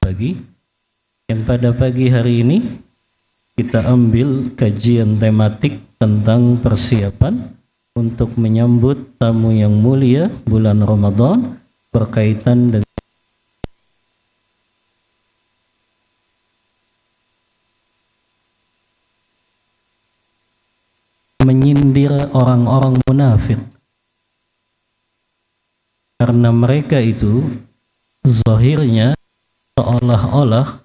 pagi, yang pada pagi hari ini kita ambil kajian tematik tentang persiapan untuk menyambut tamu yang mulia bulan Ramadan berkaitan dengan menyindir orang-orang munafik, karena mereka itu zahirnya seolah-olah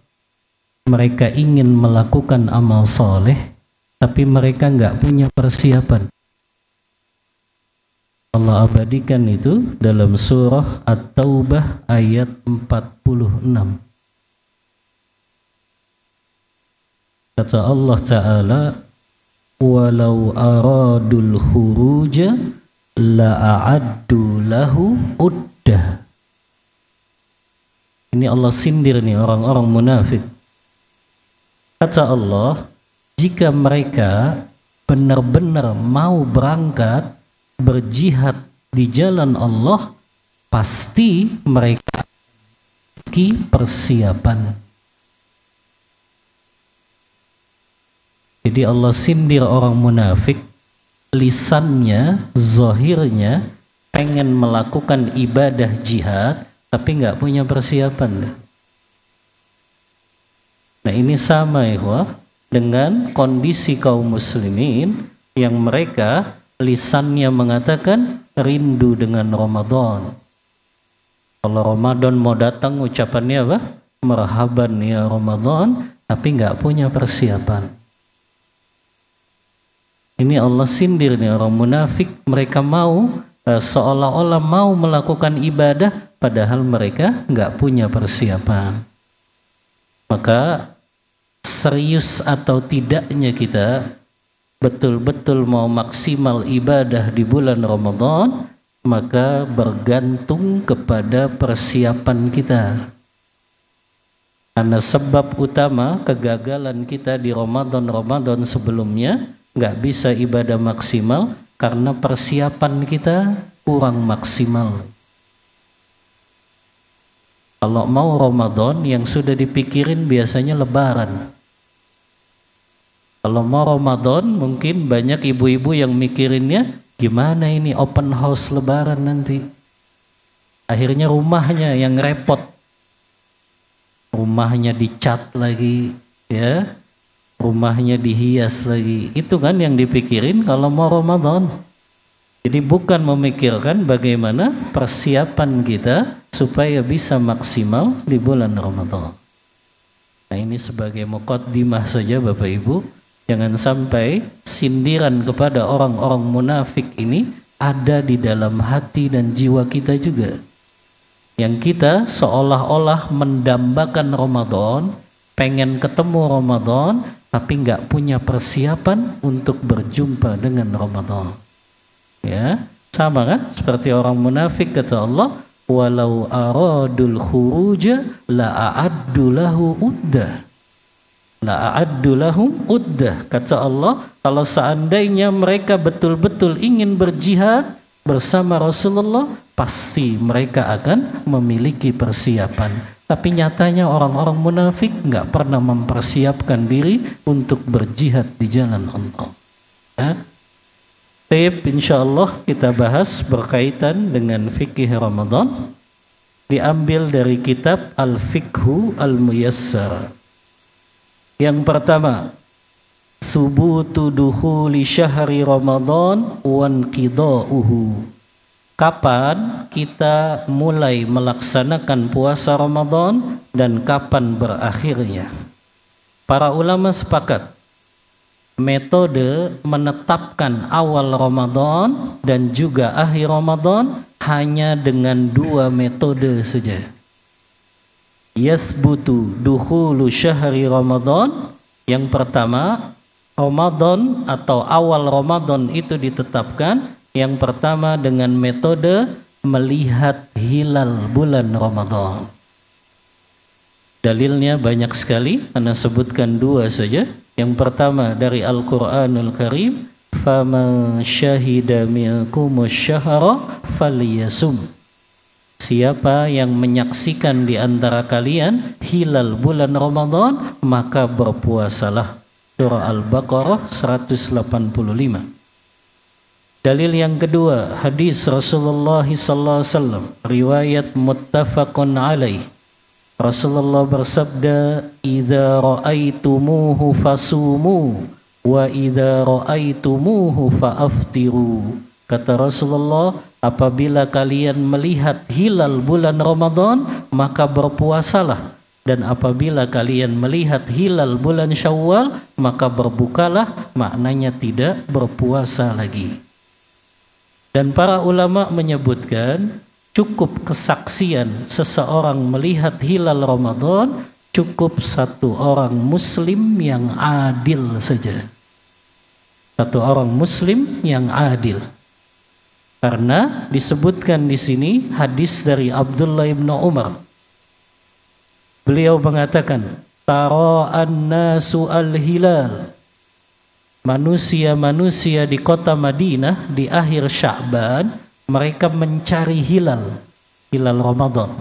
mereka ingin melakukan amal soleh, tapi mereka nggak punya persiapan. Allah abadikan itu dalam surah At-Taubah ayat 46. Kata Allah Ta'ala, walau aradul khuruja la'addu lahu uddah. Ini Allah sindir nih orang-orang munafik. Kata Allah, jika mereka benar-benar mau berangkat berjihad di jalan Allah, pasti mereka memiliki persiapan. Jadi Allah sindir orang munafik, lisannya, zahirnya pengen melakukan ibadah jihad, tapi nggak punya persiapan. Nah ini sama ya dengan kondisi kaum muslimin yang mereka lisannya mengatakan rindu dengan Ramadan. Kalau Ramadan mau datang ucapannya apa? Marhaban ya Ramadan, tapi nggak punya persiapan. Ini Allah sindir nih orang munafik, mereka mau seolah-olah mau melakukan ibadah padahal mereka nggak punya persiapan. Maka serius atau tidaknya kita betul-betul mau maksimal ibadah di bulan Ramadan, maka bergantung kepada persiapan kita. Karena sebab utama kegagalan kita di Ramadan sebelumnya nggak bisa ibadah maksimal karena persiapan kita kurang maksimal. Kalau mau Ramadan yang sudah dipikirin biasanya Lebaran. Kalau mau Ramadan mungkin banyak ibu-ibu yang mikirinnya gimana ini open house Lebaran nanti. Akhirnya rumahnya yang repot. Rumahnya dicat lagi, ya. Rumahnya dihias lagi. Itu kan yang dipikirin kalau mau Ramadan. Jadi bukan memikirkan bagaimana persiapan kita supaya bisa maksimal di bulan Ramadan. Nah ini sebagai muqaddimah saja Bapak Ibu. Jangan sampai sindiran kepada orang-orang munafik ini ada di dalam hati dan jiwa kita juga. Yang kita seolah-olah mendambakan Ramadan, pengen ketemu Ramadan, tapi nggak punya persiapan untuk berjumpa dengan Ramadan. Ya, sama kan? Seperti orang munafik kata Allah, walau aradul khuruja la'addu lahu uddah. La'addu lahum uddah. Kata Allah, kalau seandainya mereka betul-betul ingin berjihad bersama Rasulullah, pasti mereka akan memiliki persiapan. Tapi nyatanya orang-orang munafik nggak pernah mempersiapkan diri untuk berjihad di jalan Allah. Ya. Insya Allah kita bahas berkaitan dengan fikih Ramadan, diambil dari kitab Al-Fiqhu Al-Muyassar. Yang pertama, subutu dukhuli syahri Ramadan wan qida'uhu. Kapan kita mulai melaksanakan puasa Ramadan dan kapan berakhirnya? Para ulama sepakat metode menetapkan awal Ramadan dan juga akhir Ramadan hanya dengan dua metode saja. Yasbutu dukhulu syahri Ramadan. Yang pertama, Ramadan atau awal Ramadan itu ditetapkan. Yang pertama dengan metode melihat hilal bulan Ramadan. Dalilnya banyak sekali, Anda sebutkan dua saja. Yang pertama dari Al-Quranul Karim, faman syahida minkumus syahra falyasum. siapa yang menyaksikan di antara kalian hilal bulan Ramadan, maka berpuasalah. Surah Al-Baqarah 185. Dalil yang kedua, hadis Rasulullah SAW, riwayat muttafaqun alaih. Rasulullah bersabda, "Idza ra'aitumuhu fasumu wa idza ra'aitumuhu fa'aftiru." Kata Rasulullah, apabila kalian melihat hilal bulan Ramadan, maka berpuasalah. Dan apabila kalian melihat hilal bulan Syawal, maka berbukalah, maknanya tidak berpuasa lagi. Dan para ulama menyebutkan, cukup kesaksian seseorang melihat hilal Ramadan, cukup satu orang muslim yang adil saja. Satu orang muslim yang adil. Karena disebutkan di sini hadis dari Abdullah bin Umar. Beliau mengatakan, "Tara'an nasu al-hilal." Manusia-manusia di kota Madinah di akhir Sya'ban, mereka mencari hilal Ramadan.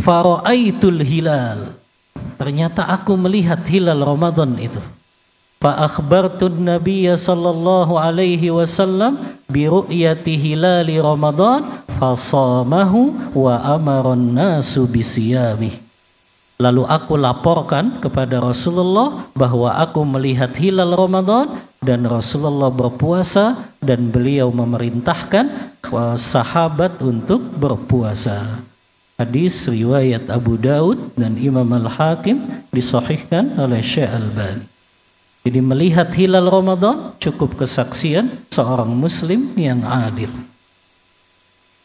Fara'aitul hilal. Ternyata aku melihat hilal Ramadan itu. Fa akhbartun Nabiyya sallallahu alaihi wasallam bi ru'yati hilali Ramadan fasamahu wa amaran nasu bisiyamih. Lalu aku laporkan kepada Rasulullah bahwa aku melihat hilal Ramadan dan Rasulullah berpuasa dan beliau memerintahkan sahabat untuk berpuasa. Hadis riwayat Abu Daud dan Imam Al-Hakim, disahihkan oleh Syekh Albani. Jadi melihat hilal Ramadan cukup kesaksian seorang muslim yang adil.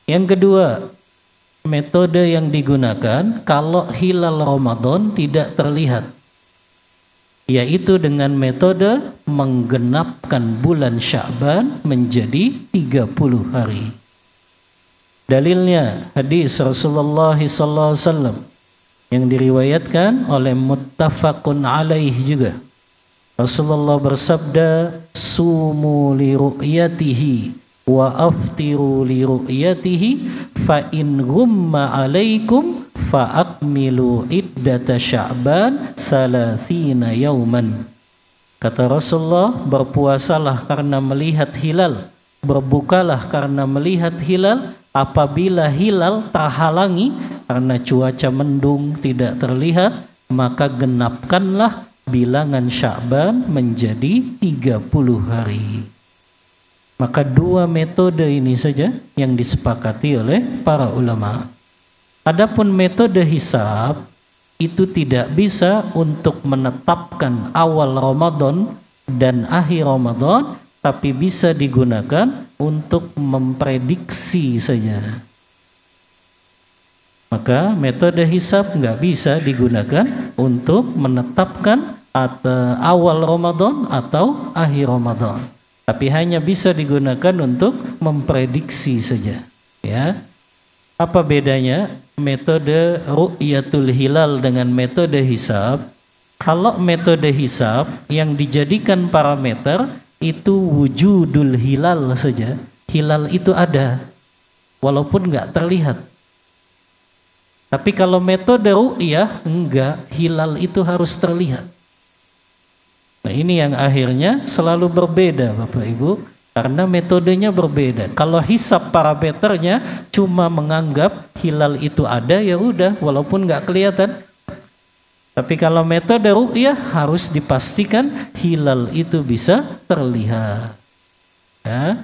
Yang kedua, metode yang digunakan kalau hilal Ramadan tidak terlihat, yaitu dengan metode menggenapkan bulan Sya'ban menjadi 30 hari. Dalilnya hadis Rasulullah SAW yang diriwayatkan oleh muttafaqun alaih juga. Rasulullah bersabda, "Sumu li ru'yatihi wa aftiru li ru'yatihi fa in ghumma alaikum fa akmilu iddata Sya'ban 30 yauman." Kata Rasulullah, berpuasalah karena melihat hilal, berbukalah karena melihat hilal. Apabila hilal terhalangi karena cuaca mendung tidak terlihat, maka genapkanlah bilangan Sya'ban menjadi 30 hari. Maka dua metode ini saja yang disepakati oleh para ulama. Adapun metode hisab itu tidak bisa untuk menetapkan awal Ramadan dan akhir Ramadan, tapi bisa digunakan untuk memprediksi saja. Maka metode hisab nggak bisa digunakan untuk menetapkan atau awal Ramadan atau akhir Ramadan, tapi hanya bisa digunakan untuk memprediksi saja. Ya, apa bedanya metode ru'yatul hilal dengan metode hisab? Kalau metode hisab yang dijadikan parameter itu wujudul hilal saja, hilal itu ada walaupun nggak terlihat. Tapi kalau metode ru'yah enggak, hilal itu harus terlihat. Nah, ini yang akhirnya selalu berbeda Bapak Ibu, karena metodenya berbeda. Kalau hisab parameternya cuma menganggap hilal itu ada, ya udah walaupun nggak kelihatan. Tapi kalau metode ru'yah harus dipastikan hilal itu bisa terlihat. Ya.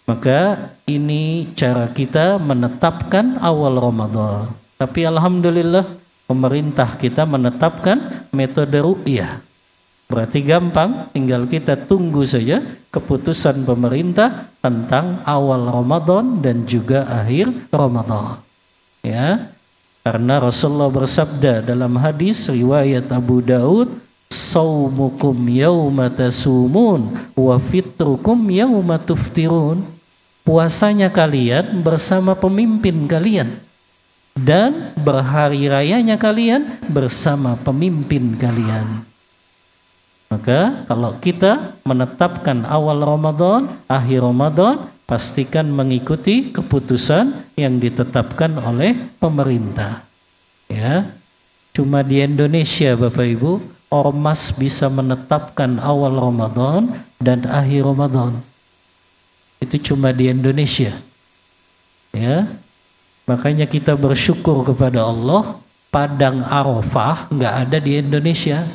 Maka ini cara kita menetapkan awal Ramadan. Tapi alhamdulillah pemerintah kita menetapkan metode ru'yah. Berarti gampang, tinggal kita tunggu saja keputusan pemerintah tentang awal Ramadan dan juga akhir Ramadan. Ya. Karena Rasulullah bersabda dalam hadis riwayat Abu Daud, "Saumukum yauma tasumun wa fitrukum yauma tuftirun." Puasanya kalian bersama pemimpin kalian dan berhari rayanya kalian bersama pemimpin kalian. Maka kalau kita menetapkan awal Ramadan, akhir Ramadan, pastikan mengikuti keputusan yang ditetapkan oleh pemerintah. Ya, cuma di Indonesia Bapak Ibu, ormas bisa menetapkan awal Ramadan dan akhir Ramadan. Itu cuma di Indonesia. Ya, makanya kita bersyukur kepada Allah, Padang Arafah nggak ada di Indonesia.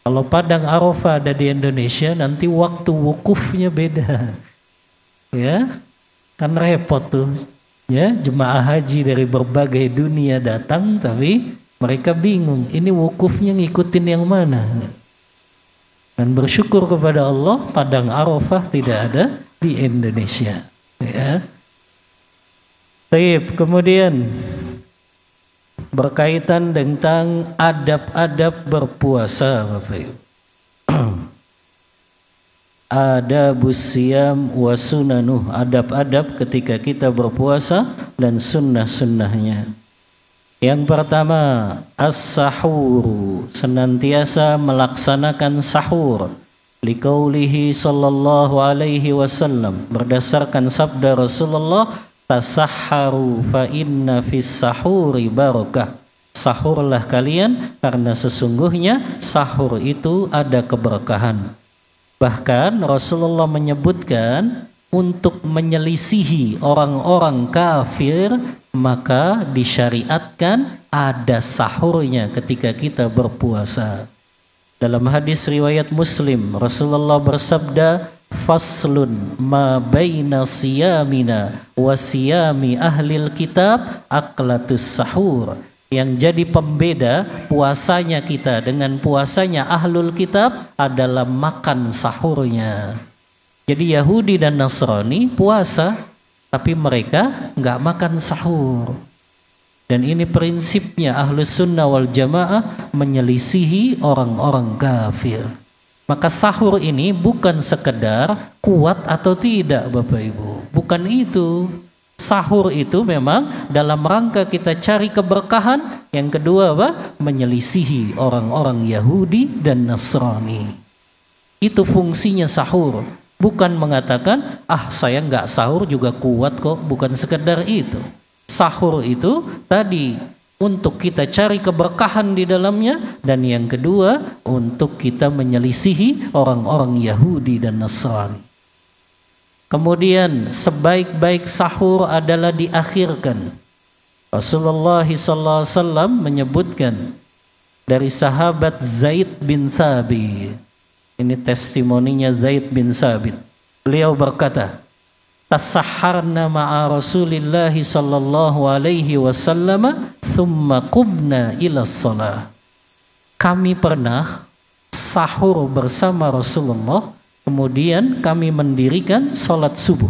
Kalau Padang Arafah ada di Indonesia, nanti waktu wukufnya beda. Ya, kan repot tuh. Ya, jemaah haji dari berbagai dunia datang, tapi mereka bingung, ini wukufnya ngikutin yang mana. Dan bersyukur kepada Allah, Padang Arafah tidak ada di Indonesia. Ya. Baik, kemudian berkaitan tentang adab-adab berpuasa, Bapak Ibu. Adabus siyam wa sunanuh, adab-adab ketika kita berpuasa dan sunnah-sunnahnya. Yang pertama, as-sahur, senantiasa melaksanakan sahur. Liqaulihi sallallahu alaihi wasallam, berdasarkan sabda Rasulullah, tasahharu fa inna fis sahuri barakah. Sahurlah kalian karena sesungguhnya sahur itu ada keberkahan. Bahkan Rasulullah menyebutkan untuk menyelisihi orang-orang kafir, maka disyariatkan ada sahurnya ketika kita berpuasa. Dalam hadis riwayat Muslim, Rasulullah bersabda, faslun ma baina siyamina wa siyami ahlil kitab aklatus sahur. Yang jadi pembeda puasanya kita dengan puasanya ahlul kitab adalah makan sahurnya. Jadi Yahudi dan Nasrani puasa, tapi mereka nggak makan sahur. Dan ini prinsipnya Ahlus Sunnah wal Jamaah, menyelisihi orang-orang kafir. Maka sahur ini bukan sekedar kuat atau tidak Bapak Ibu, bukan itu. Sahur itu memang dalam rangka kita cari keberkahan. Yang kedua apa? Menyelisihi orang-orang Yahudi dan Nasrani. Itu fungsinya sahur. Bukan mengatakan, saya nggak sahur juga kuat kok. Bukan sekedar itu. Sahur itu tadi untuk kita cari keberkahan di dalamnya. Dan yang kedua, untuk kita menyelisihi orang-orang Yahudi dan Nasrani. Kemudian sebaik-baik sahur adalah diakhirkan. Rasulullah SAW menyebutkan dari sahabat Zaid bin Thabit. Ini testimoninya Zaid bin Thabit. Beliau berkata, tasahharna ma'a Rasulillah sallallahu alaihi wasallam thumma qumna ila shalah. Kami pernah sahur bersama Rasulullah, kemudian kami mendirikan salat subuh.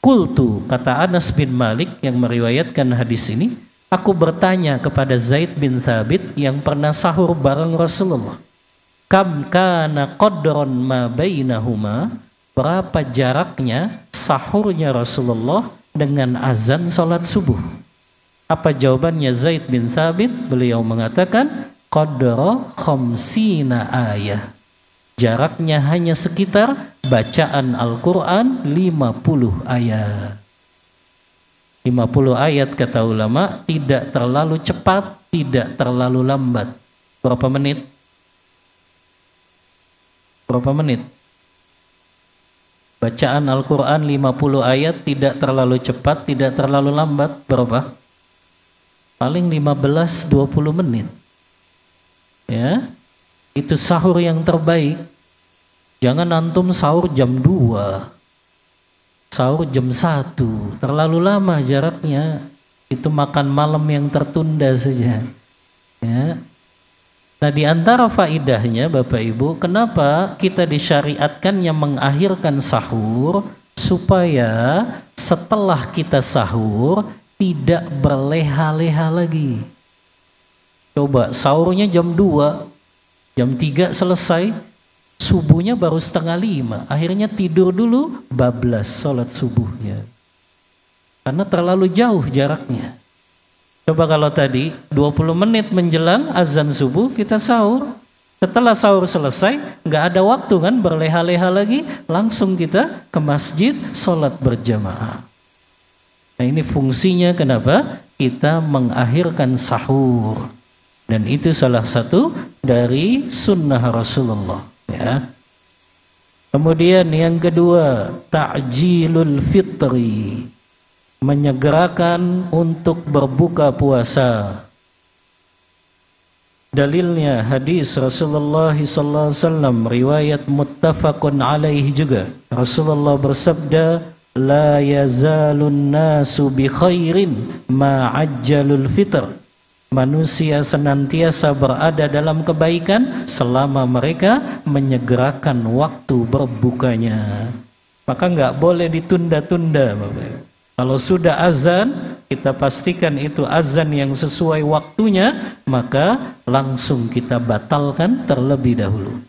Qultu, kata Anas bin Malik yang meriwayatkan hadis ini, aku bertanya kepada Zaid bin Thabit yang pernah sahur bareng Rasulullah, kam kana qadran ma bainahuma, berapa jaraknya sahurnya Rasulullah dengan azan salat subuh? Apa jawabannya Zaid bin Thabit? Beliau mengatakan qadra khamsina ayah. Jaraknya hanya sekitar bacaan Al-Quran 50 ayat. 50 ayat kata ulama tidak terlalu cepat, tidak terlalu lambat. Berapa menit? Berapa menit? Bacaan Al-Quran 50 ayat tidak terlalu cepat, tidak terlalu lambat. Berapa? Paling 15-20 menit. Ya. Itu sahur yang terbaik. Jangan antum sahur jam 2, sahur jam 1, terlalu lama jaraknya. Itu makan malam yang tertunda saja. Ya. Nah, di antara faidahnya Bapak Ibu, kenapa kita disyariatkan yang mengakhirkan sahur, supaya setelah kita sahur tidak berleha-leha lagi. Coba sahurnya jam 2, jam 3 selesai, subuhnya baru 4:30. Akhirnya tidur dulu, bablas sholat subuhnya. Karena terlalu jauh jaraknya. Coba kalau tadi 20 menit menjelang azan subuh kita sahur. Setelah sahur selesai, nggak ada waktu kan berleha-leha lagi, langsung kita ke masjid sholat berjamaah. Nah ini fungsinya kenapa kita mengakhirkan sahur. Dan itu salah satu dari sunnah Rasulullah. Ya. Kemudian yang kedua, ta'jilul fitri. Menyegerakan untuk berbuka puasa. Dalilnya hadis Rasulullah SAW, riwayat muttafaqun alaihi juga. Rasulullah bersabda, la yazalun nasu bi khairin ma ajjalul fitr. Manusia senantiasa berada dalam kebaikan selama mereka menyegerakan waktu berbukanya. Maka nggak boleh ditunda-tunda, Bapak. Kalau sudah azan, kita pastikan itu azan yang sesuai waktunya, maka langsung kita batalkan terlebih dahulu.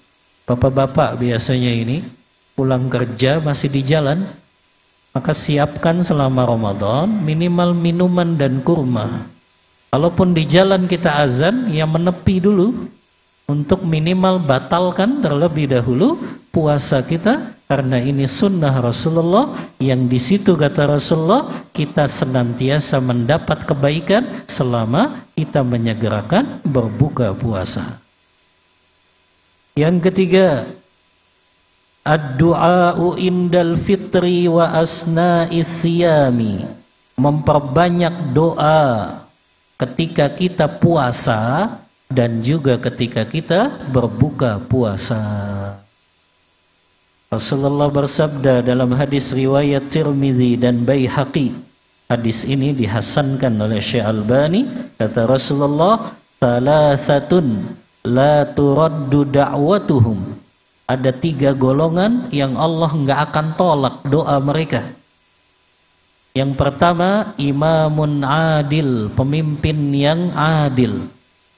Bapak-bapak biasanya ini pulang kerja masih di jalan, maka siapkan selama Ramadan minimal minuman dan kurma. Kalaupun di jalan kita azan, ya menepi dulu untuk minimal batalkan terlebih dahulu puasa kita. Karena ini sunnah Rasulullah yang di situ kata Rasulullah kita senantiasa mendapat kebaikan selama kita menyegerakan berbuka puasa. Yang ketiga, ad-du'a'u indal fitri wa asna'is siyami. Memperbanyak doa ketika kita puasa dan juga ketika kita berbuka puasa. Rasulullah bersabda dalam hadis riwayat Tirmidzi dan Baihaqi. Hadis ini dihasankan oleh Syekh Albani. Kata Rasulullah, "Thalathatun la turaddu da'watuhum." Ada 3 golongan yang Allah enggak akan tolak doa mereka. Yang pertama, imamun adil, pemimpin yang adil.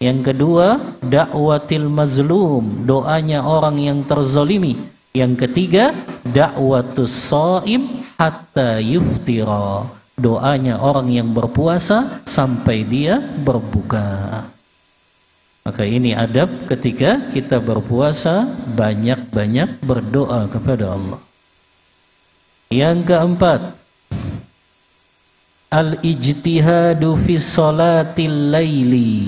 Yang kedua, dakwatil mazlum, doanya orang yang terzalimi. Yang ketiga, dakwatus shaim hatta yuftira, doanya orang yang berpuasa sampai dia berbuka. Maka ini adab ketika kita berpuasa, banyak-banyak berdoa kepada Allah. Yang keempat, al-ijtihadu fi sholatil laili.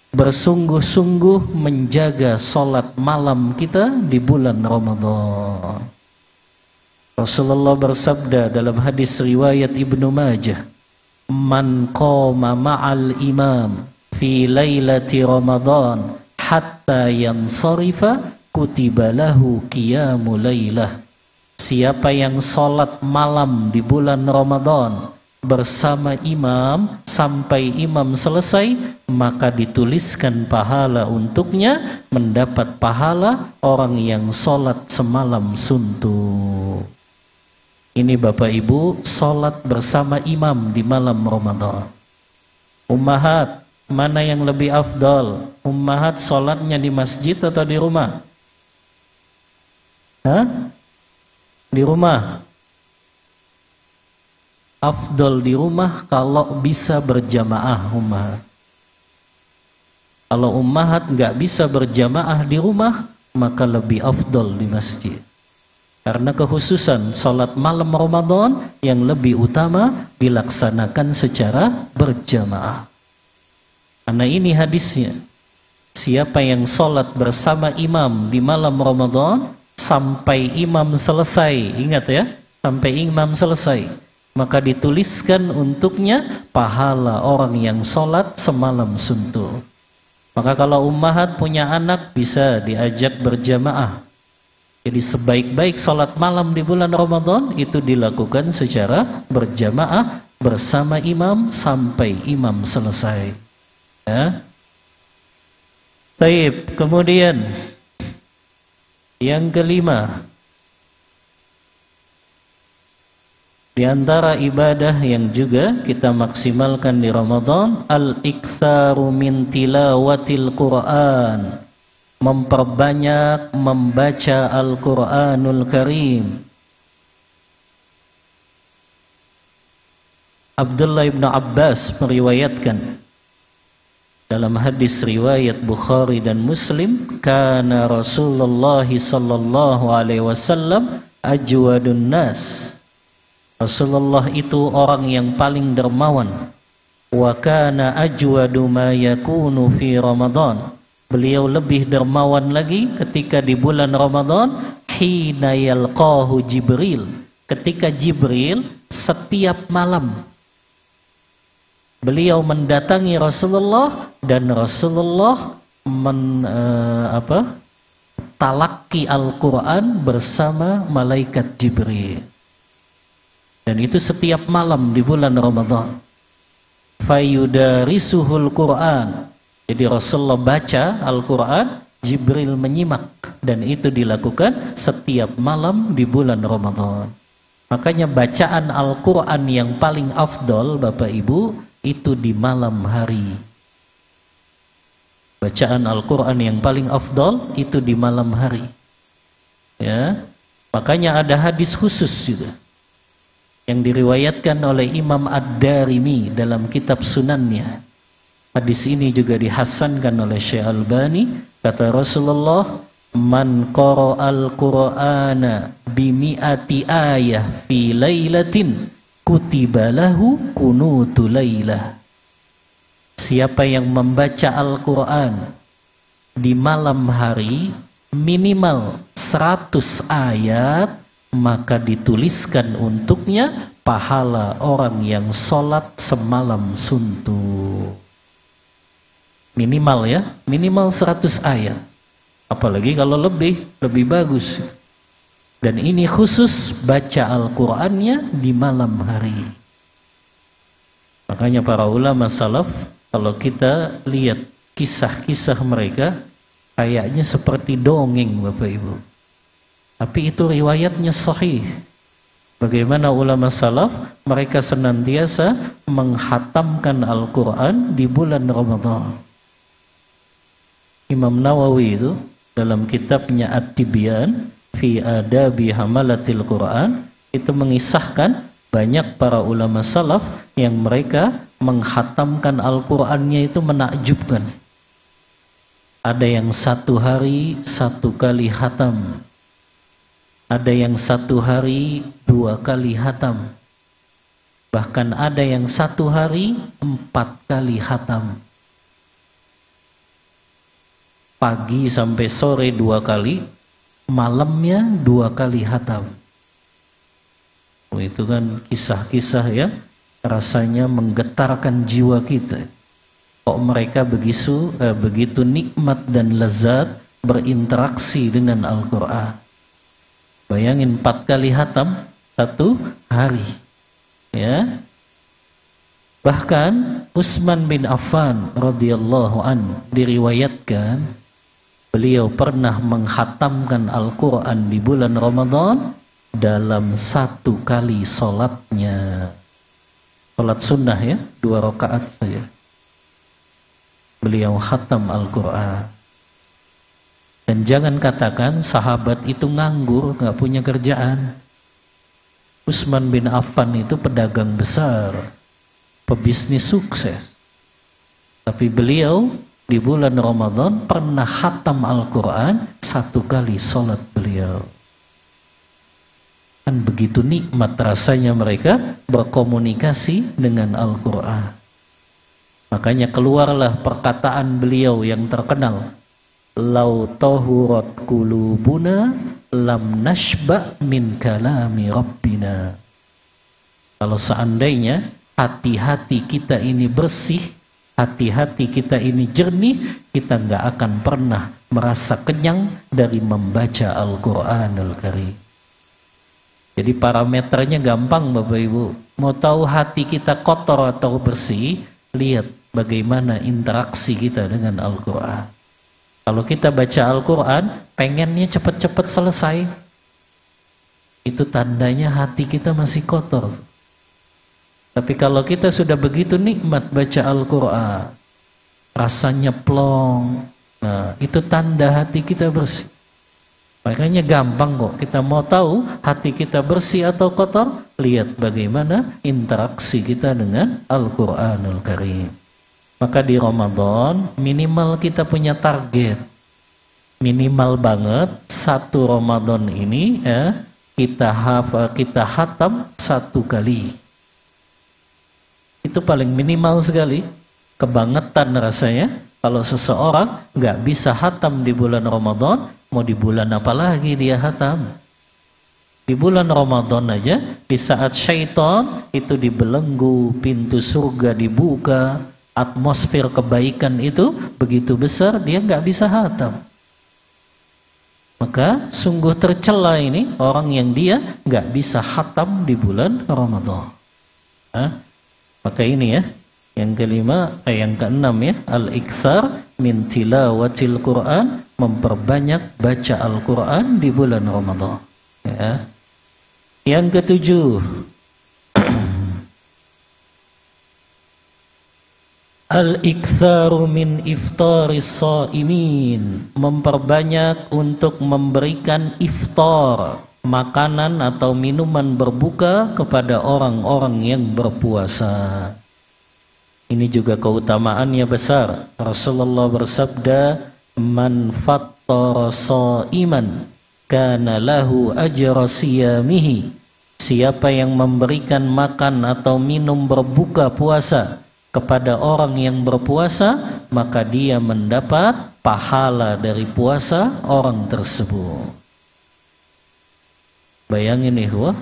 Bersungguh-sungguh menjaga salat malam kita di bulan Ramadan. Rasulullah bersabda dalam hadis riwayat Ibnu Majah, "Man qama ma'al imam fi lailati Ramadan hatta yansarifa kutiba lahu qiyamul lailah." Siapa yang salat malam di bulan Ramadan bersama imam sampai imam selesai, maka dituliskan pahala untuknya, mendapat pahala orang yang sholat semalam suntuk. Ini Bapak Ibu, sholat bersama imam di malam Ramadan. Ummahat, mana yang lebih afdal? Ummahat sholatnya di masjid atau di rumah? Di rumah. Afdal di rumah kalau bisa berjamaah ummahat. Kalau ummahat nggak bisa berjamaah di rumah, maka lebih afdal di masjid. Karena kekhususan salat malam Ramadan yang lebih utama dilaksanakan secara berjamaah. Karena ini hadisnya. Siapa yang salat bersama imam di malam Ramadan sampai imam selesai, ingat ya, sampai imam selesai, maka dituliskan untuknya pahala orang yang sholat semalam suntuk. Maka kalau ummahat punya anak bisa diajak berjamaah. Jadi sebaik-baik sholat malam di bulan Ramadan itu dilakukan secara berjamaah bersama imam sampai imam selesai. Ya. Baik, kemudian yang kelima, di antara ibadah yang juga kita maksimalkan di Ramadan, al-iktsaru min tilawatil Qur'an. Memperbanyak membaca Al-Qur'anul Karim. Abdullah ibn Abbas meriwayatkan dalam hadis riwayat Bukhari dan Muslim, kana Rasulullah sallallahu alaihi wasallam ajwadun nas. Rasulullah itu orang yang paling dermawan. Wa kana ajwadu ma yakunu fi Ramadan. Beliau lebih dermawan lagi ketika di bulan Ramadan, hina yalqahu Jibril. Ketika Jibril setiap malam beliau mendatangi Rasulullah dan Rasulullah talaki Al-Quran bersama malaikat Jibril. Dan itu setiap malam di bulan Ramadan. Fayudarisuhul Quran. Jadi Rasulullah baca Al-Quran, Jibril menyimak. Dan itu dilakukan setiap malam di bulan Ramadan. Makanya bacaan Al-Quran yang paling afdol, Bapak Ibu, itu di malam hari. Bacaan Al-Quran yang paling afdal itu di malam hari. Ya, makanya ada hadis khusus juga yang diriwayatkan oleh Imam Ad-Darimi dalam kitab Sunannya. Hadis ini juga dihasankan oleh Syekh Albani. Kata Rasulullah, man qara'al Qur'ana bimi'ati ayah fi lailatin kutiba lahu kunutu lailah. Siapa yang membaca Al-Quran di malam hari minimal 100 ayat, maka dituliskan untuknya pahala orang yang sholat semalam suntuk. Minimal ya, minimal 100 ayat. Apalagi kalau lebih bagus. Dan ini khusus baca Al-Qur'annya di malam hari. Makanya para ulama salaf, kalau kita lihat kisah-kisah mereka, kayaknya seperti dongeng Bapak Ibu. Tapi itu riwayatnya sahih. Bagaimana ulama salaf, mereka senantiasa menghatamkan Al-Quran di bulan Ramadan. Imam Nawawi itu dalam kitabnya At-Tibyan fi adabi hamalatil Quran itu mengisahkan banyak para ulama salaf yang mereka menghatamkan Al-Qur'annya itu menakjubkan. Ada yang 1 hari 1 kali hatam, ada yang 1 hari 2 kali hatam, bahkan ada yang 1 hari 4 kali hatam. Pagi sampai sore 2 kali, malamnya 2 kali hatam. Itu kan kisah-kisah ya, rasanya menggetarkan jiwa kita. Kok mereka begitu nikmat dan lezat berinteraksi dengan Al-Quran. Bayangin 4 kali hatam 1 hari. Ya. Bahkan Utsman bin Affan radhiyallahu an diriwayatkan beliau pernah menghatamkan Al-Quran di bulan Ramadan dalam 1 kali sholatnya. Sholat sunnah ya, 2 rakaat saja. Beliau khatam Al-Quran. Dan jangan katakan sahabat itu nganggur, gak punya kerjaan. Utsman bin Affan itu pedagang besar, pebisnis sukses. Tapi beliau di bulan Ramadan pernah khatam Al-Quran 1 kali sholat beliau. Kan begitu nikmat rasanya mereka berkomunikasi dengan Al-Quran. Makanya keluarlah perkataan beliau yang terkenal, lau tahurat qulubuna lam nashba min kalami rabbina. Kalau seandainya hati-hati kita ini bersih, hati-hati kita ini jernih, kita nggak akan pernah merasa kenyang dari membaca Al-Quranul Karim. Jadi parameternya gampang Bapak Ibu. Mau tahu hati kita kotor atau bersih, lihat bagaimana interaksi kita dengan Al-Quran. Kalau kita baca Al-Quran, pengennya cepat-cepat selesai. Itu tandanya hati kita masih kotor. Tapi kalau kita sudah begitu nikmat baca Al-Quran, rasanya plong, nah itu tanda hati kita bersih. Makanya gampang kok, kita mau tahu hati kita bersih atau kotor, lihat bagaimana interaksi kita dengan Al-Quranul Karim. Maka di Ramadan minimal kita punya target, minimal banget satu Ramadan ini kita hatam 1 kali. Itu paling minimal sekali. Kebangetan rasanya kalau seseorang nggak bisa hatam di bulan Ramadan, mau di bulan apa lagi dia hatam? Di bulan Ramadan aja, di saat syaitan itu dibelenggu, pintu surga dibuka, atmosfer kebaikan itu begitu besar, dia nggak bisa hatam. Maka sungguh tercela ini orang yang dia nggak bisa hatam di bulan Ramadan. Maka ini ya, yang kelima, yang keenam ya, al-iktsar min tilawatil Quran, memperbanyak baca Al-Quran di bulan Ramadan. Ya. Yang ketujuh, al-iktsaru min iftaris shaimin, memperbanyak untuk memberikan iftar, makanan atau minuman berbuka kepada orang-orang yang berpuasa. Ini juga keutamaannya besar. Rasulullah bersabda, man fattara shaiman kana lahu ajra siyamihi. Siapa yang memberikan makan atau minum berbuka puasa kepada orang yang berpuasa, maka dia mendapat pahala dari puasa orang tersebut. Bayangin ikhwah,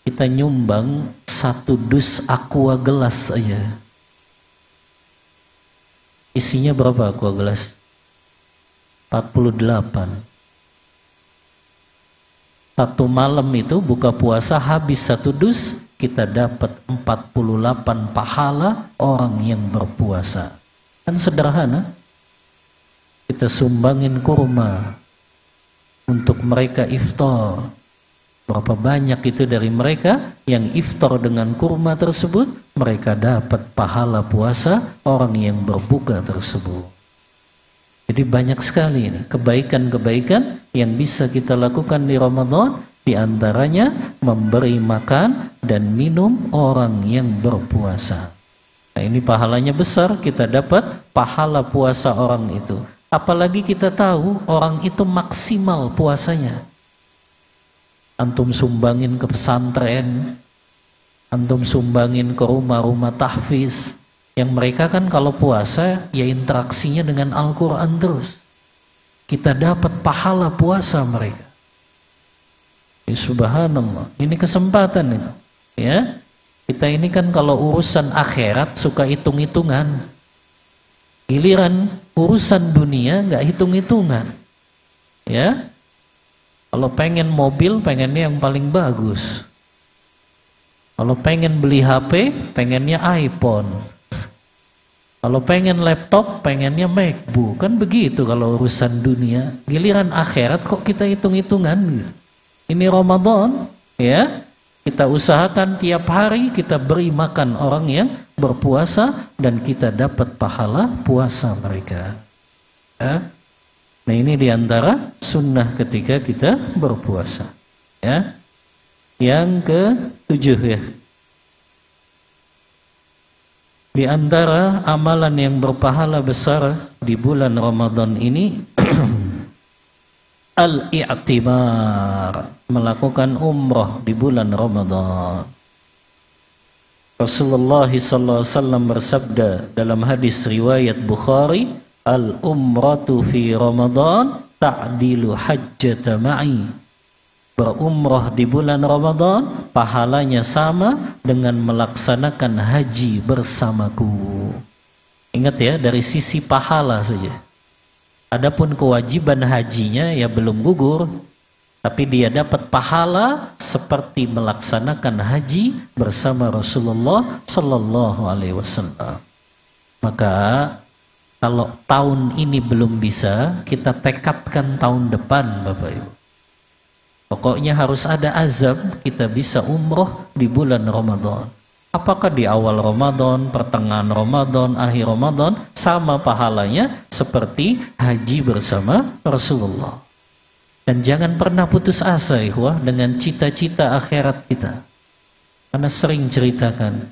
kita nyumbang 1 dus aqua gelas aja. Isinya berapa aqua gelas? 48. Satu malam itu buka puasa habis 1 dus, kita dapat 48 pahala orang yang berpuasa. Kan sederhana. Kita sumbangin kurma untuk mereka iftar. Berapa banyak itu dari mereka yang iftar dengan kurma tersebut, mereka dapat pahala puasa orang yang berbuka tersebut. Jadi banyak sekali ini kebaikan-kebaikan yang bisa kita lakukan di Ramadan, di antaranya memberi makan dan minum orang yang berpuasa. Nah, ini pahalanya besar, kita dapat pahala puasa orang itu. Apalagi kita tahu orang itu maksimal puasanya. Antum sumbangin ke pesantren, antum sumbangin ke rumah-rumah tahfiz, yang mereka kan kalau puasa ya interaksinya dengan Al-Quran terus. Kita dapat pahala puasa mereka. Ya, subhanallah, ini kesempatan itu. Ya, kita ini kan kalau urusan akhirat suka hitung-hitungan. Giliran urusan dunia nggak hitung-hitungan. Ya, kalau pengen mobil pengennya yang paling bagus. Kalau pengen beli HP pengennya iPhone. Kalau pengen laptop pengennya MacBook. Kan begitu kalau urusan dunia. Giliran akhirat kok kita hitung-hitungan gitu. Ini Ramadan, ya. Kita usahakan tiap hari kita beri makan orang yang berpuasa dan kita dapat pahala puasa mereka. Ya. Nah, ini diantara sunnah ketika kita berpuasa. Ya. Yang ke-7 ya. Di antara amalan yang berpahala besar di bulan Ramadan ini al-i'timar, melakukan umrah di bulan Ramadan. Rasulullah SAW bersabda dalam hadis riwayat Bukhari, al-umratu fi Ramadan ta'dilu hajjata ma'i. Berumrah di bulan Ramadan pahalanya sama dengan melaksanakan haji bersamaku. Ingat ya, dari sisi pahala saja. Adapun kewajiban hajinya ya belum gugur, tapi dia dapat pahala seperti melaksanakan haji bersama Rasulullah Sallallahu Alaihi Wasallam. Maka kalau tahun ini belum bisa, kita tekadkan tahun depan, Bapak Ibu. Pokoknya harus ada azam kita bisa umroh di bulan Ramadan. Apakah di awal Ramadan, pertengahan Ramadan, akhir Ramadan, sama pahalanya seperti haji bersama Rasulullah. Dan jangan pernah putus asa ikhwah dengan cita-cita akhirat kita. Karena sering ceritakan,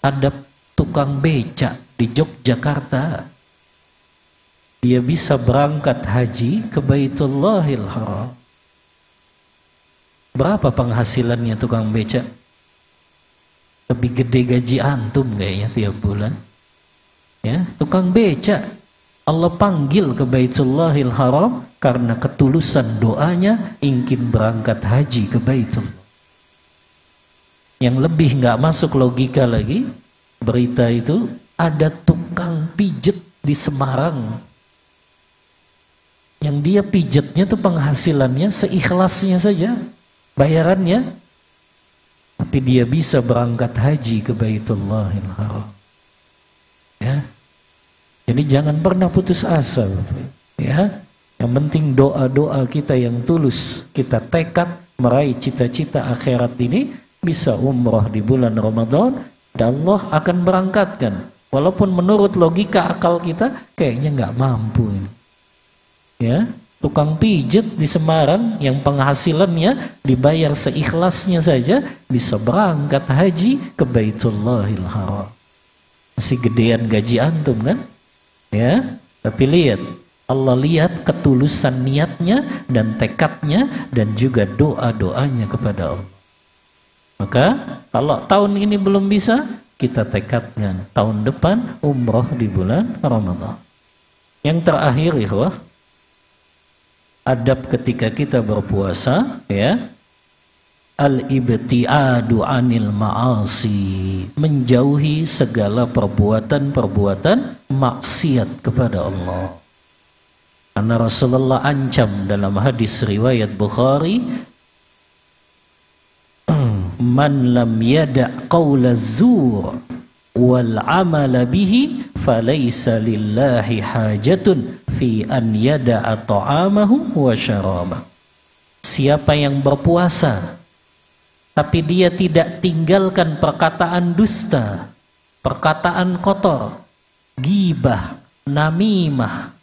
ada tukang becak di Yogyakarta, dia bisa berangkat haji ke Baitullahil Haram. Berapa penghasilannya tukang becak? Lebih gede gaji antum kayaknya tiap bulan. Ya, tukang becak Allah panggil ke Baitullahil Haram karena ketulusan doanya ingin berangkat haji ke Baitullah. Yang lebih nggak masuk logika lagi, berita itu ada tukang pijet di Semarang. Yang dia pijetnya tuh penghasilannya seikhlasnya saja, bayarannya, tapi dia bisa berangkat haji ke Baitullahil Haram. Ya. Jadi jangan pernah putus asa, ya. Yang penting doa-doa kita yang tulus, kita tekad meraih cita-cita akhirat ini, bisa umrah di bulan Ramadan dan Allah akan berangkatkan. Walaupun menurut logika akal kita kayaknya nggak mampu ini. Ya, tukang pijet di Semarang yang penghasilannya dibayar seikhlasnya saja bisa berangkat haji ke Baitullahil Haram. Masih gedean gaji antum kan? Ya, tapi lihat, Allah lihat ketulusan niatnya dan tekadnya dan juga doa-doanya kepada Allah. Maka kalau tahun ini belum bisa, kita tekadkan tahun depan umroh di bulan Ramadan. Yang terakhir ikhwah, adab ketika kita berpuasa, ya, al-ibtiadu anil ma'asi, menjauhi segala perbuatan-perbuatan maksiat kepada Allah. Karena Rasulullah ancam dalam hadis riwayat Bukhari, man lam yada' qawla zur wal amala bihi falaysa lillahi hajatun fi an yada'a ta'amahu wa syarabah. Siapa yang berpuasa tapi dia tidak tinggalkan perkataan dusta, perkataan kotor, ghibah, namimah,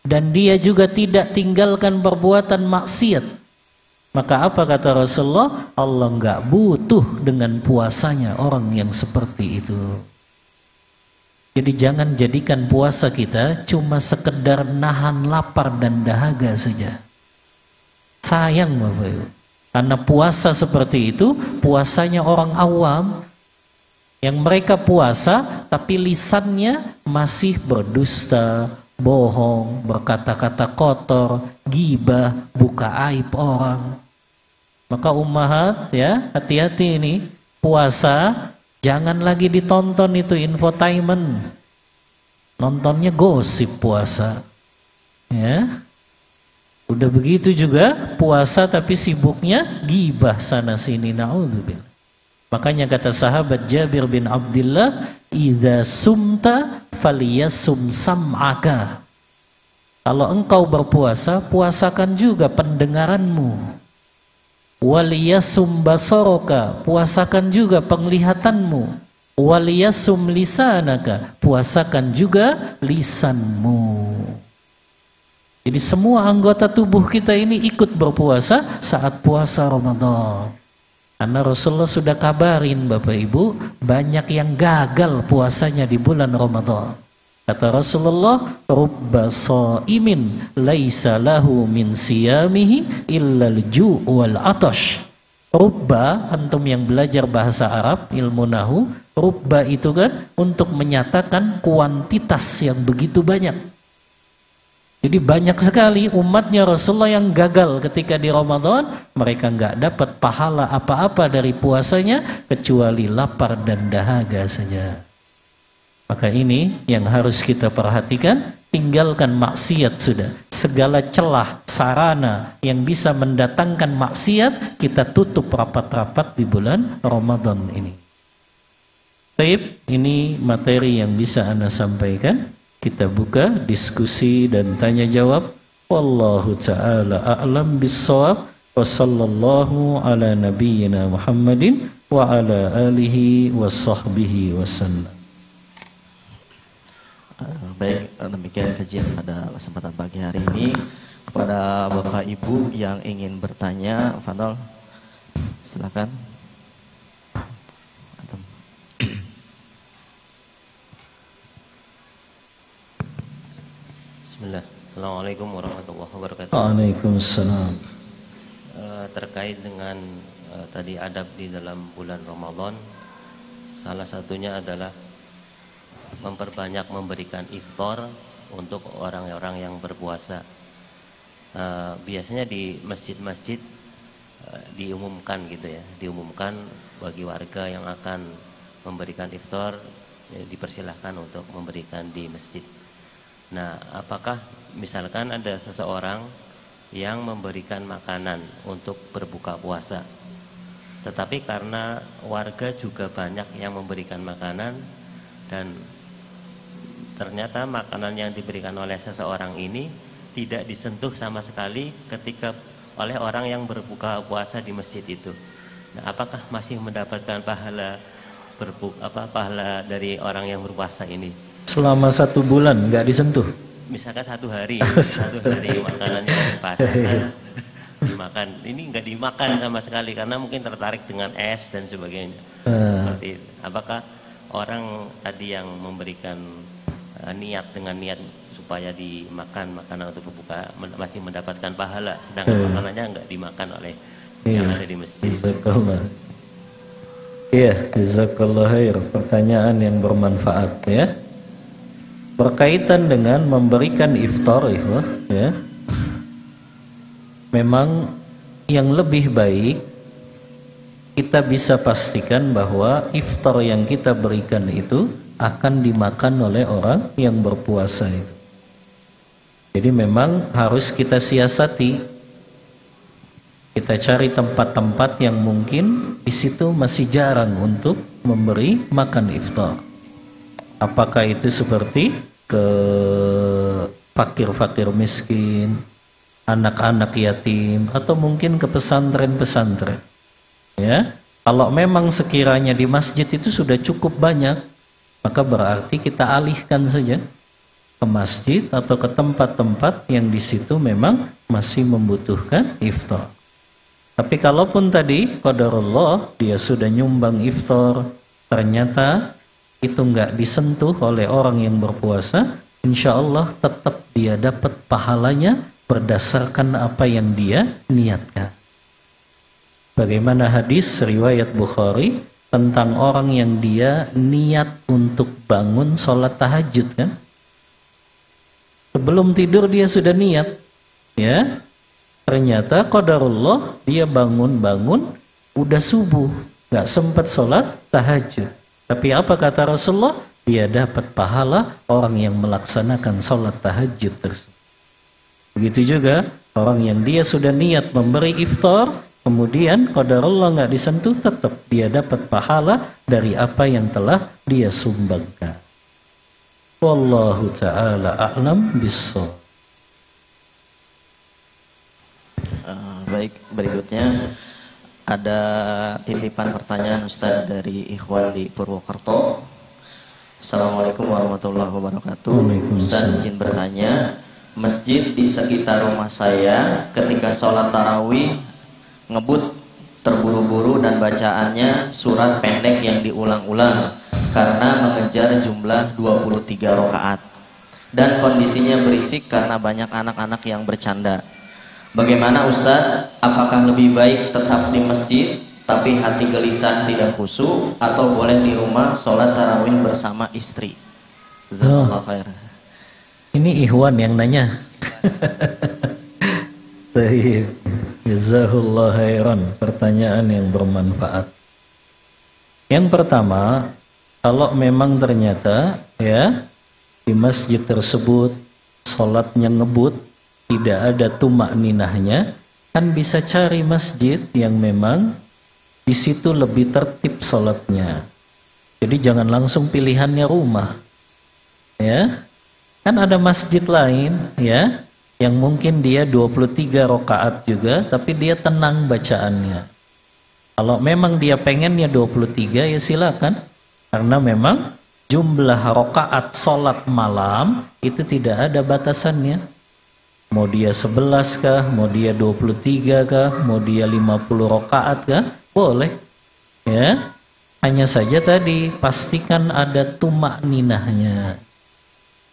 dan dia juga tidak tinggalkan perbuatan maksiat, maka apa kata Rasulullah? Allah enggak butuh dengan puasanya orang yang seperti itu. Jadi jangan jadikan puasa kita cuma sekedar nahan lapar dan dahaga saja. Sayang Bapak Ibu. Karena puasa seperti itu, puasanya orang awam yang mereka puasa tapi lisannya masih berdusta, bohong, berkata-kata kotor, ghibah, buka aib orang. Maka ummahat, ya, hati-hati ini, puasa jangan lagi ditonton itu infotainment. Nontonnya gosip puasa. Ya. Udah begitu juga puasa tapi sibuknya ghibah sana sini, naudzubillah. Makanya kata sahabat Jabir bin Abdullah, idza sumta falyasum sam'aka. Kalau engkau berpuasa, puasakan juga pendengaranmu. Waliyasum basaraka, puasakan juga penglihatanmu. Waliyasum lisanaka, puasakan juga lisanmu. Jadi semua anggota tubuh kita ini ikut berpuasa saat puasa Ramadan. Karena Rasulullah sudah kabarin Bapak Ibu, banyak yang gagal puasanya di bulan Ramadan. Kata Rasulullah, rubba shaimin laisa lahu min siyamihi illa al-ju' wal atash. Rubba, antum yang belajar bahasa Arab, ilmu nahu, rubba itu kan untuk menyatakan kuantitas yang begitu banyak. Jadi banyak sekali umatnya Rasulullah yang gagal ketika di Ramadan, mereka nggak dapat pahala apa-apa dari puasanya kecuali lapar dan dahaga saja. Maka ini yang harus kita perhatikan, tinggalkan maksiat sudah. Segala celah, sarana yang bisa mendatangkan maksiat kita tutup rapat-rapat di bulan Ramadan ini. Baik, ini materi yang bisa Anda sampaikan. Kita buka diskusi dan tanya jawab. Wallahu ta'ala a'lam bissawab. Wa sallallahu ala nabiyyina Muhammadin wa ala alihi wa sahbihi wasallam. Baik, demikian kajian pada kesempatan pagi hari ini. Kepada Bapak Ibu yang ingin bertanya, Fadol, silakan. Bismillah. Assalamualaikum warahmatullahi wabarakatuh. Waalaikumsalam. Terkait dengan tadi adab di dalam bulan Ramadan, salah satunya adalah memperbanyak memberikan iftar untuk orang-orang yang berpuasa. Biasanya di masjid-masjid diumumkan gitu ya, diumumkan bagi warga yang akan memberikan iftar, dipersilahkan untuk memberikan di masjid. Nah, apakah misalkan ada seseorang yang memberikan makanan untuk berbuka puasa, tetapi karena warga juga banyak yang memberikan makanan dan ternyata makanan yang diberikan oleh seseorang ini tidak disentuh sama sekali ketika oleh orang yang berbuka puasa di masjid itu. Nah, apakah masih mendapatkan pahala pahala dari orang yang berpuasa ini? Selama 1 bulan nggak disentuh? Misalkan 1 hari, 1 hari makanannya dipasang, dimakan. Ini nggak dimakan sama sekali karena mungkin tertarik dengan es dan sebagainya. Seperti itu. Apakah orang tadi yang memberikan niat dengan niat supaya dimakan makanan untuk berbuka masih mendapatkan pahala, sedangkan makanannya nggak dimakan oleh yang ada di masjid? Jazakallah. Iya, jazakallah khair. Pertanyaan yang bermanfaat ya. Berkaitan dengan memberikan iftar ya. Memang yang lebih baik kita bisa pastikan bahwa iftar yang kita berikan itu akan dimakan oleh orang yang berpuasa itu. Jadi memang harus kita siasati. Kita cari tempat-tempat yang mungkin di situ masih jarang untuk memberi makan iftar. Apakah itu seperti ke fakir-fakir miskin, anak-anak yatim, atau mungkin ke pesantren-pesantren. Ya, kalau memang sekiranya di masjid itu sudah cukup banyak, maka berarti kita alihkan saja ke masjid atau ke tempat-tempat yang di situ memang masih membutuhkan iftar. Tapi kalaupun tadi qadarullah dia sudah nyumbang iftar, ternyata itu enggak disentuh oleh orang yang berpuasa, insya Allah tetap dia dapat pahalanya berdasarkan apa yang dia niatkan. Bagaimana hadis riwayat Bukhari tentang orang yang dia niat untuk bangun sholat tahajud kan? Sebelum tidur dia sudah niat, ya. Ternyata qadarullah dia bangun-bangun udah subuh, nggak sempat sholat tahajud. Tapi apa kata Rasulullah? Dia dapat pahala orang yang melaksanakan sholat tahajud tersebut. Begitu juga orang yang dia sudah niat memberi iftar, kemudian qadarullah nggak disentuh, tetap dia dapat pahala dari apa yang telah dia sumbangkan. Wallahu ta'ala a'lam bissawab. Baik, berikutnya ada titipan pertanyaan Ustaz dari Ikhwan di Purwokerto. Assalamualaikum warahmatullahi wabarakatuh. Ustaz izin bertanya, masjid di sekitar rumah saya ketika sholat tarawih ngebut terburu-buru dan bacaannya surat pendek yang diulang-ulang karena mengejar jumlah 23 rakaat dan kondisinya berisik karena banyak anak-anak yang bercanda. Bagaimana Ustaz? Apakah lebih baik tetap di masjid tapi hati gelisah tidak khusyuk, atau boleh di rumah sholat tarawih bersama istri? Jazakallahu khair. Ini Ikhwan yang nanya. Baik. Jazakallahu khairan. Pertanyaan yang bermanfaat. Yang pertama, kalau memang ternyata ya di masjid tersebut sholatnya ngebut, tidak ada tumak ninahnya, kan bisa cari masjid yang memang di situ lebih tertib sholatnya. Jadi jangan langsung pilihannya rumah, ya. Kan ada masjid lain, ya, yang mungkin dia 23 rakaat juga, tapi dia tenang bacaannya. Kalau memang dia pengennya 23, ya silakan, karena memang jumlah rakaat sholat malam itu tidak ada batasannya. Mau dia 11 kah, mau dia 23 kah, mau dia 50 rakaat kah, boleh. Ya. Hanya saja tadi pastikan ada tumak ninahnya.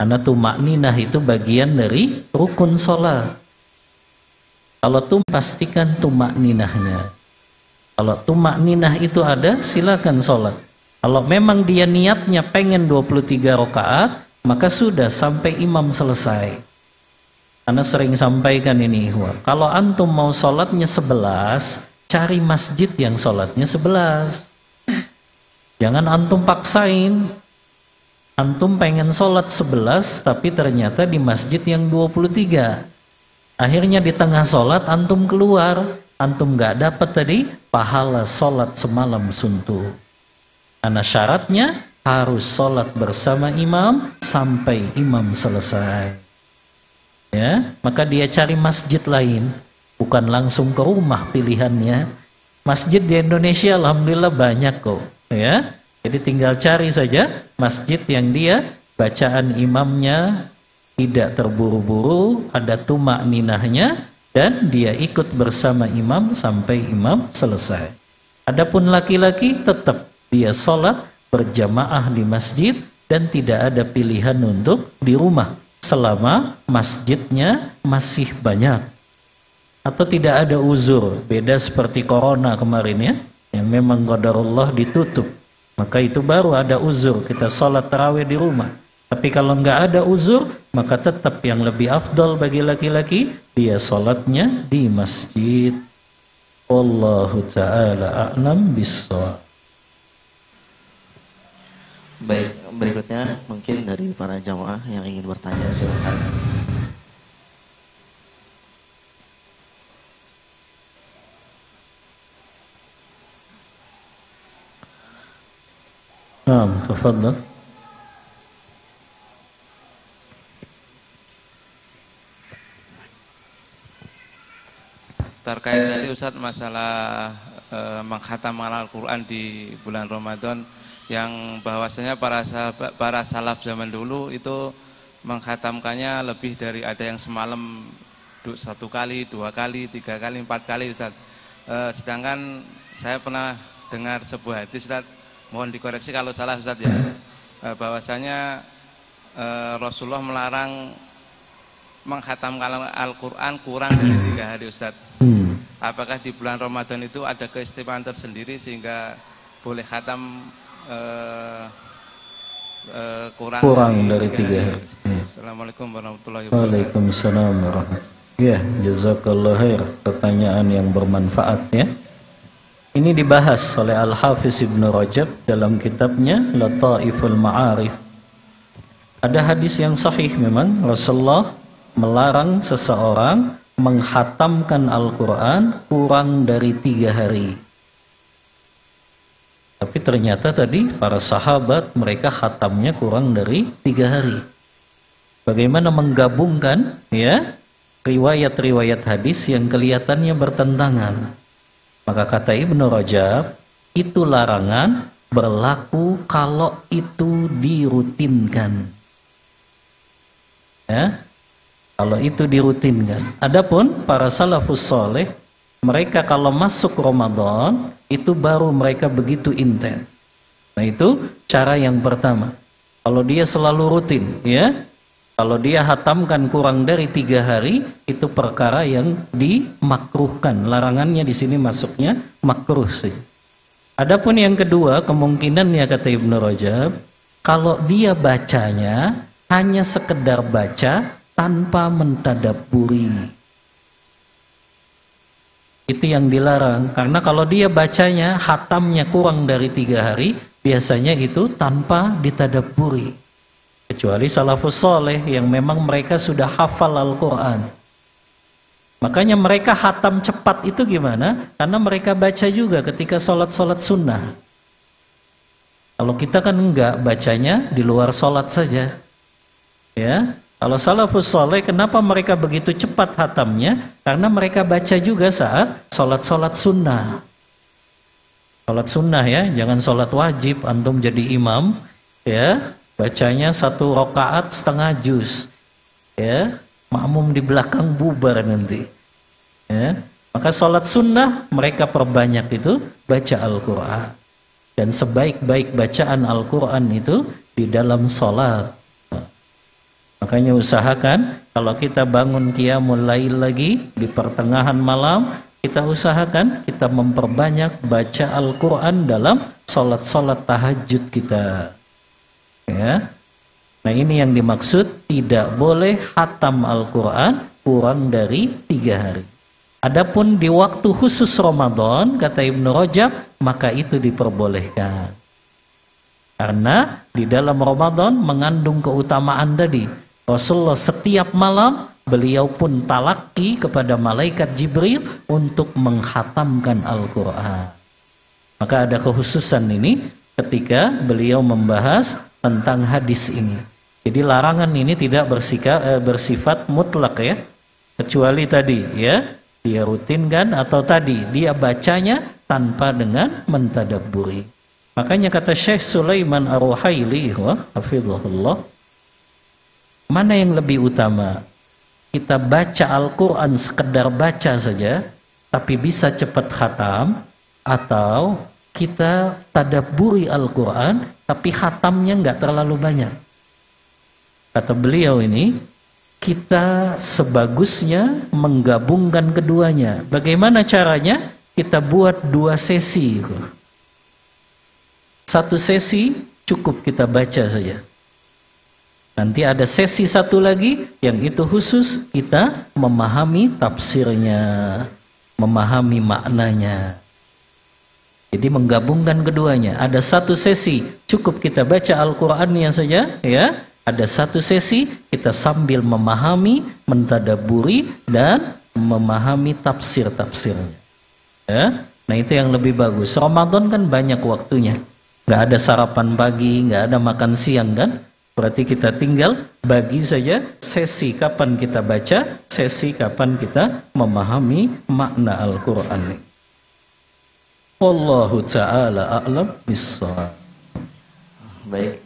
Karena tumak ninah itu bagian dari rukun sholat. Kalau pastikan tumak ninahnya. Kalau tumak ninah itu ada, silakan sholat. Kalau memang dia niatnya pengen 23 rakaat, maka sudah sampai imam selesai. Karena sering sampaikan ini, kalau antum mau sholatnya 11, cari masjid yang sholatnya 11. Jangan antum paksain. Antum pengen sholat 11, tapi ternyata di masjid yang 23. Akhirnya di tengah sholat antum keluar, antum gak dapat tadi pahala sholat semalam suntuk. Karena syaratnya harus sholat bersama imam sampai imam selesai. Ya, maka dia cari masjid lain, bukan langsung ke rumah pilihannya. Masjid di Indonesia alhamdulillah banyak kok, ya. Jadi tinggal cari saja masjid yang dia bacaan imamnya tidak terburu-buru, ada tumak ninahnya, dan dia ikut bersama imam sampai imam selesai. Adapun laki-laki tetap dia sholat berjamaah di masjid dan tidak ada pilihan untuk di rumah selama masjidnya masih banyak atau tidak ada uzur. Beda seperti corona kemarin ya, yang memang qadarullah ditutup, maka itu baru ada uzur kita sholat tarawih di rumah. Tapi kalau nggak ada uzur, maka tetap yang lebih afdal bagi laki-laki dia sholatnya di masjid. Wallahu ta'ala a'lam bissawab. Baik, berikutnya mungkin dari para jamaah yang ingin bertanya, silakan. Tafadhal. Terkait tadi Ustadz masalah mengkhatamkan Al-Quran di bulan Ramadan, yang bahwasanya para salaf zaman dulu itu mengkhatamkannya lebih dari ada yang semalam 1 kali, 2 kali, 3 kali, 4 kali Ustadz. Sedangkan saya pernah dengar sebuah hadis Ustadz, mohon dikoreksi kalau salah Ustadz ya, bahwasanya Rasulullah melarang mengkhatamkan Al-Quran kurang dari 3 hari Ustadz. Apakah di bulan Ramadan itu ada keistimewaan tersendiri sehingga boleh khatam kurang dari 3 hari? Assalamualaikum warahmatullahi wabarakatuh. Waalaikumsalam warahmatullahi. Ya, jazakallahu khair, pertanyaan yang bermanfaat ya. Ini dibahas oleh Al-Hafiz Ibnu Rajab dalam kitabnya Lataiful Ma'arif. Ada hadis yang sahih memang Rasulullah melarang seseorang menghatamkan Al-Quran kurang dari 3 hari. Tapi ternyata tadi para sahabat mereka khatamnya kurang dari 3 hari. Bagaimana menggabungkan ya riwayat-riwayat hadis yang kelihatannya bertentangan? Maka kata Ibnu Rajab, itu larangan berlaku kalau itu dirutinkan. Ya, kalau itu dirutinkan. Adapun para salafus soleh, mereka kalau masuk Ramadan itu baru mereka begitu intens. Nah itu cara yang pertama. Kalau dia selalu rutin, ya, kalau dia hatamkan kurang dari 3 hari, itu perkara yang dimakruhkan. Larangannya di sini masuknya makruh sih. Adapun yang kedua, kemungkinannya kata Ibnu Rajab, kalau dia bacanya hanya sekedar baca tanpa mentadabburi, itu yang dilarang. Karena kalau dia bacanya hatamnya kurang dari 3 hari, biasanya itu tanpa ditadabburi. Kecuali salafus soleh yang memang mereka sudah hafal Al-Quran. Makanya mereka hatam cepat itu gimana? Karena mereka baca juga ketika sholat-sholat sunnah. Kalau kita kan enggak, bacanya di luar sholat saja. Ya, kalau salafus soleh kenapa mereka begitu cepat hatamnya? Karena mereka baca juga saat sholat-sholat sunnah. Sholat sunnah ya, jangan sholat wajib antum jadi imam ya. Bacanya 1 rakaat setengah juz, ya. makmum di belakang bubar nanti. Ya. Maka sholat sunnah mereka perbanyak itu baca Al-Quran. Dan sebaik-baik bacaan Al-Quran itu di dalam sholat. Makanya usahakan kalau kita bangun qiyamul lail lagi di pertengahan malam, kita usahakan kita memperbanyak baca Al-Quran dalam sholat-sholat tahajud kita. Ya. Nah ini yang dimaksud, tidak boleh khatam Al-Quran kurang dari 3 hari. Adapun di waktu khusus Ramadan, kata Ibnu Rajab, maka itu diperbolehkan. Karena di dalam Ramadan mengandung keutamaan tadi. Rasulullah setiap malam beliau pun talaki kepada malaikat Jibril untuk menghatamkan Al-Quran. Maka ada kekhususan ini ketika beliau membahas tentang hadis ini. Jadi larangan ini tidak bersifat mutlak ya. Kecuali tadi ya, dia rutinkan atau tadi dia bacanya tanpa dengan mentadabburi. Makanya kata Syekh Sulaiman Ar-Ruhaili, hafizahullah, mana yang lebih utama? Kita baca Al-Quran sekedar baca saja, tapi bisa cepat khatam, atau kita tadabburi Al-Quran, tapi khatamnya nggak terlalu banyak. Kata beliau ini, kita sebagusnya menggabungkan keduanya. Bagaimana caranya? Kita buat 2 sesi. 1 sesi cukup kita baca saja. Nanti ada sesi 1 lagi yang itu khusus kita memahami tafsirnya, memahami maknanya. Jadi menggabungkan keduanya. Ada 1 sesi cukup kita baca Al-Qur'annya saja, ya. Ada 1 sesi kita sambil memahami, mentadabburi dan memahami tafsir-tafsirnya. Ya. Nah itu yang lebih bagus. Ramadan kan banyak waktunya. Nggak ada sarapan pagi, nggak ada makan siang kan? Berarti kita tinggal bagi saja sesi kapan kita baca, sesi kapan kita memahami makna Al-Quran. Wallahu ta'ala a'lam bissawab. Baik,